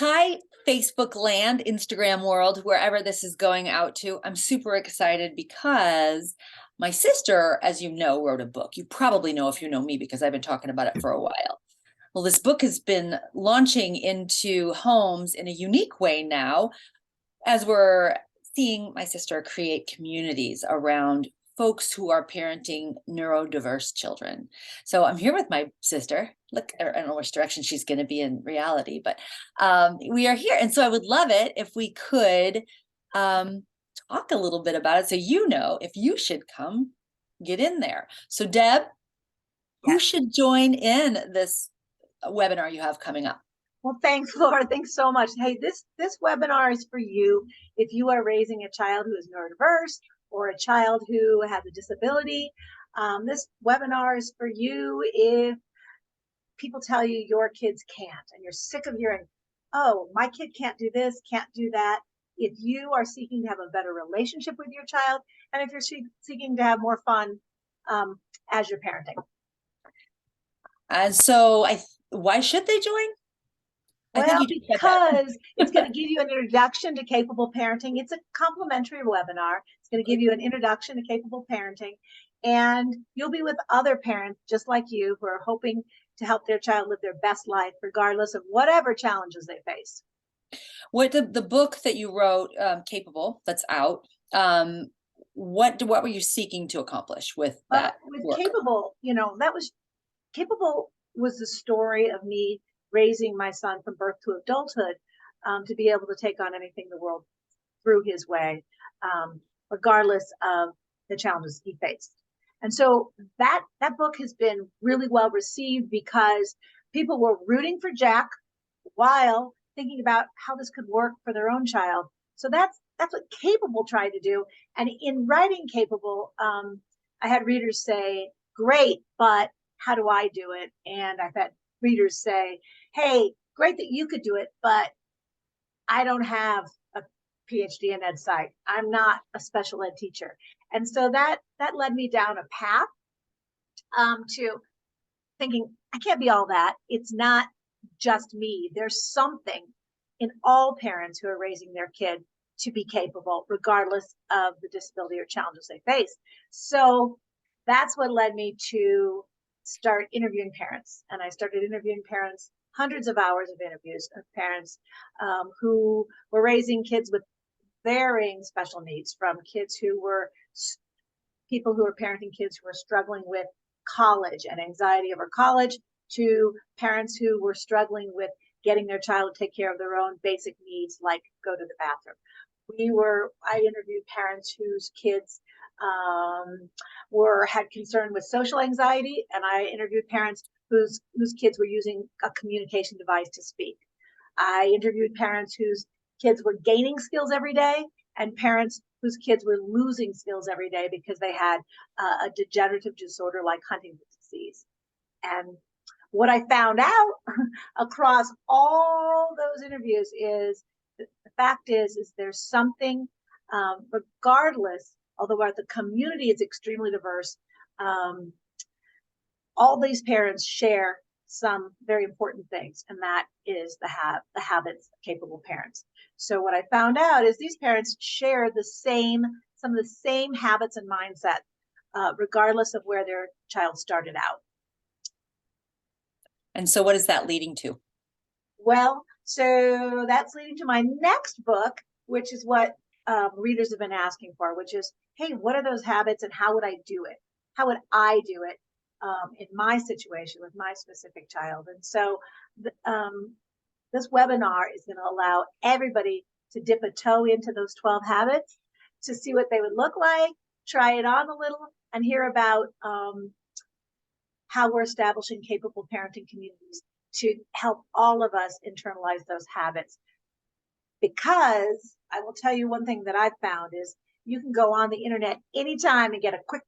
Hi, Facebook land, Instagram world, wherever this is going out to. I'm super excited because my sister, as you know, wrote a book. You probably know if you know me because I've been talking about it for a while. Well, this book has been launching into homes in a unique way now as we're seeing my sister create communities around folks who are parenting neurodiverse children. So I'm here with my sister. Look, I don't know which direction she's going to be in reality, but we are here. And so I would love it if we could talk a little bit about it so you know if you should come get in there. So Deb, who Yes. should join in this webinar you have coming up? Well, thanks, Laura. Thanks so much. Hey, this webinar is for you if you are raising a child who is neurodiverse or a child who has a disability. This webinar is for you if people tell you your kids can't and you're sick of hearing, oh, my kid can't do this, can't do that. If you are seeking to have a better relationship with your child, and if you're seeking to have more fun as you're parenting. And so why should they join? I think Well, you just said that. because it's going to give you an introduction to capable parenting. It's a complimentary webinar. It's going to give you an introduction to capable parenting, and you'll be with other parents just like you who are hoping to help their child live their best life, regardless of whatever challenges they face. What the book that you wrote, Capable, that's out, what were you seeking to accomplish with that With work? capable, capable was the story of me raising my son from birth to adulthood to be able to take on anything the world threw his way, regardless of the challenges he faced. And so that book has been really well received because people were rooting for Jack while thinking about how this could work for their own child. So that's what Capable tried to do. And in writing Capable, I had readers say, great, but how do I do it? And I've had readers say, hey, great that you could do it, but I don't have a Ph.D. in ed psych. I'm not a special ed teacher. And so that led me down a path to thinking, I can't be all that. It's not just me. There's something in all parents who are raising their kid to be capable, regardless of the disability or challenges they face. So that's what led me to start interviewing parents. And I started interviewing parents, hundreds of hours of interviews of parents who were raising kids with varying special needs, from kids who were people who were parenting kids who were struggling with college and anxiety over college, to parents who were struggling with getting their child to take care of their own basic needs, like go to the bathroom. I interviewed parents whose kids had concern with social anxiety, and I interviewed parents whose kids were using a communication device to speak. I interviewed parents whose kids were gaining skills every day, and parents whose kids were losing skills every day because they had a degenerative disorder like Huntington's disease. And what I found out across all those interviews is the fact is there's something, regardless, although the community is extremely diverse, all these parents share some very important things, and that is the habits of capable parents. So what I found out is these parents share some of the same habits and mindset, regardless of where their child started out. And so what is that leading to? Well, so that's leading to my next book, which is what readers have been asking for, which is, hey, what are those habits and how would I do it? How would I do it in my situation with my specific child? And so this webinar is going to allow everybody to dip a toe into those 12 habits to see what they would look like, try it on a little, and hear about how we're establishing capable parenting communities to help all of us internalize those habits. Because I will tell you one thing that I've found is you can go on the internet anytime and get a quick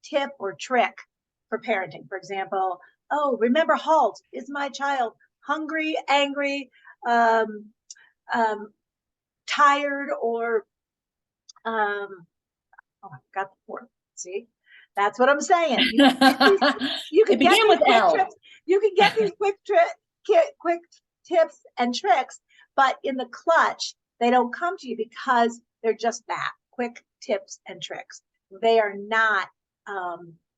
tip or trick for parenting. For example, oh, remember HALT. Is my child hungry, angry, tired, or oh, I got the word. See, that's what I'm saying. You can get these quick tips and tricks, But in the clutch, they don't come to you because they're just that quick tips and tricks. They are not,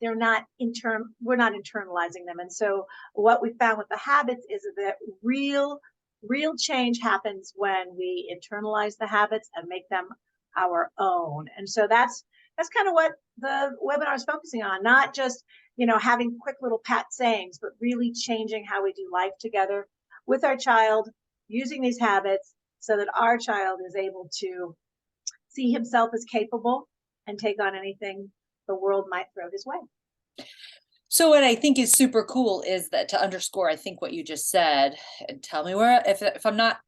we're not internalizing them. And so what we found with the habits is that real change happens when we internalize the habits and make them our own. And so that's kind of what the webinar is focusing on, not just, having quick little pat sayings, but really changing how we do life together with our child, using these habits so that our child is able to see himself as capable and take on anything the world might throw his way. So what I think is super cool is that, to underscore, I think what you just said, and tell me where, if I'm not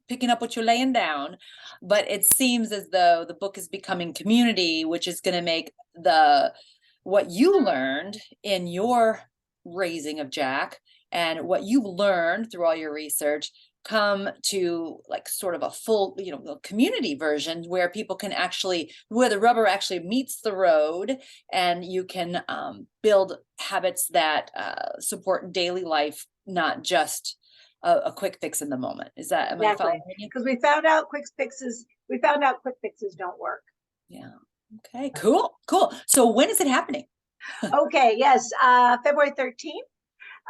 picking up what you're laying down, but it seems as though the book is becoming community, which is going to make what you learned in your raising of Jack and what you've learned through all your research come to like sort of a full, community version where people can actually, where the rubber actually meets the road, and you can build habits that support daily life, not just a quick fix in the moment. Is that, am I following you? Because we found out quick fixes don't work. Yeah. Okay, cool. So when is it happening? Okay, yes, February 13th.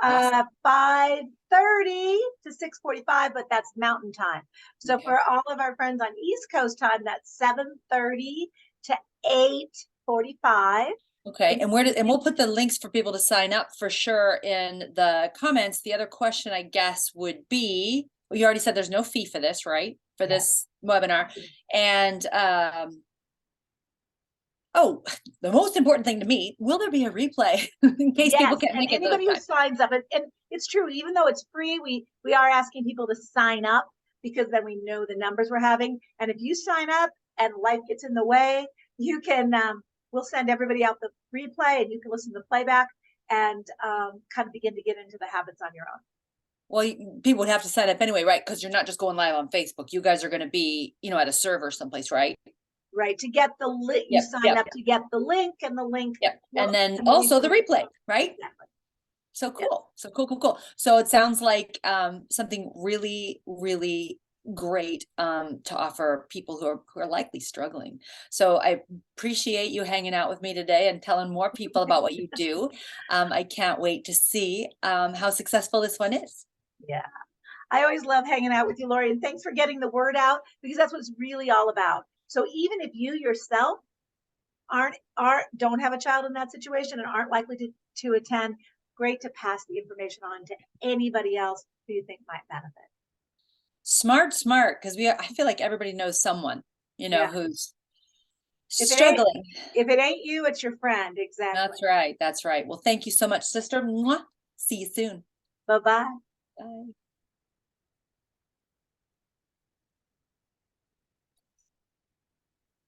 Awesome. 5:30 to 6:45, but that's Mountain Time. So Okay. for all of our friends on East Coast time, that's 7:30 to 8:45. Okay, and we'll put the links for people to sign up for sure in the comments. The other question, I guess, would be, well, you already said there's no fee for this, right? For this webinar. And oh, the most important thing to me, will there be a replay in case people can't make it? Anybody who signs up, and it's true, even though it's free, we are asking people to sign up because then we know the numbers we're having. And if you sign up and life gets in the way, you can, we'll send everybody out the replay and you can listen to the playback and kind of begin to get into the habits on your own. Well, people would have to sign up anyway, right? Because you're not just going live on Facebook. You guys are going to be, at a server someplace, right? Right, to get the link, you sign up to get the link, and the link. Yep. And then also the replay, right? Exactly. So cool. So cool. So it sounds like something really, really great to offer people who are likely struggling. So I appreciate you hanging out with me today and telling more people about what you do. I can't wait to see how successful this one is. Yeah. I always love hanging out with you, Lori, and thanks for getting the word out, because that's what it's really all about. So even if you yourself don't have a child in that situation and aren't likely to attend, great to pass the information on to anybody else who you think might benefit. Smart, because I feel like everybody knows someone, who's struggling. If it ain't you, it's your friend. Exactly. That's right. Well, thank you so much, sister. Mwah. See you soon. Bye-bye. Bye.